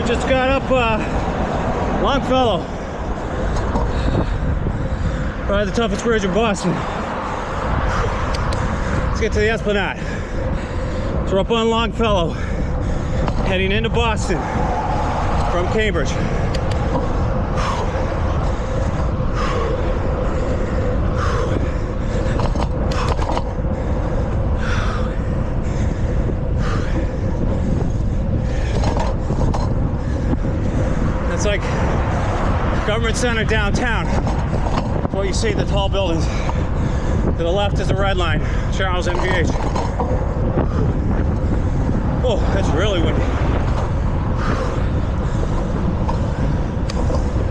Just got up Longfellow. Probably the toughest bridge in Boston. Let's get to the esplanade. So we're up on Longfellow, heading into Boston from Cambridge. It's like government center downtown. That's what you see, the tall buildings. To the left is the red line, Charles MGH. Oh, that's really windy.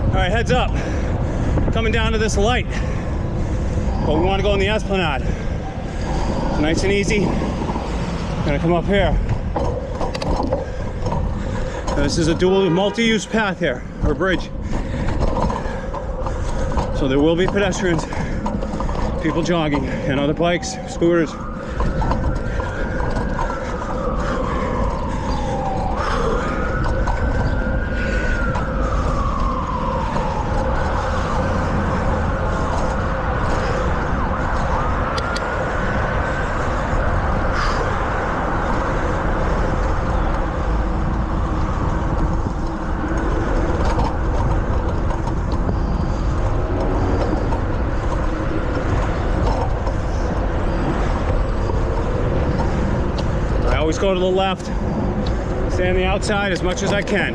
All right, heads up. Coming down to this light. But we want to go in the esplanade. It's nice and easy. Gonna come up here. This is a dual multi-use path here, or bridge. So there will be pedestrians, people jogging, and other bikes, scooters. Always go to the left, stay on the outside as much as I can.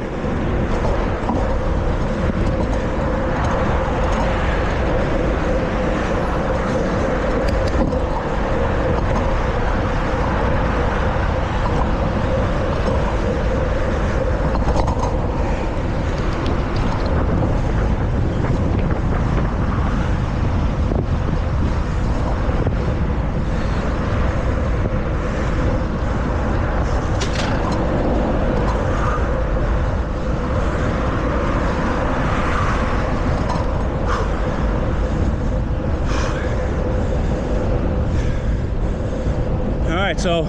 So,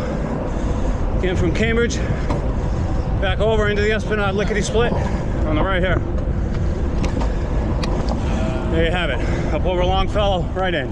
again from Cambridge, back over into the Esplanade lickety-split on the right here. There you have it, up over Longfellow, right in.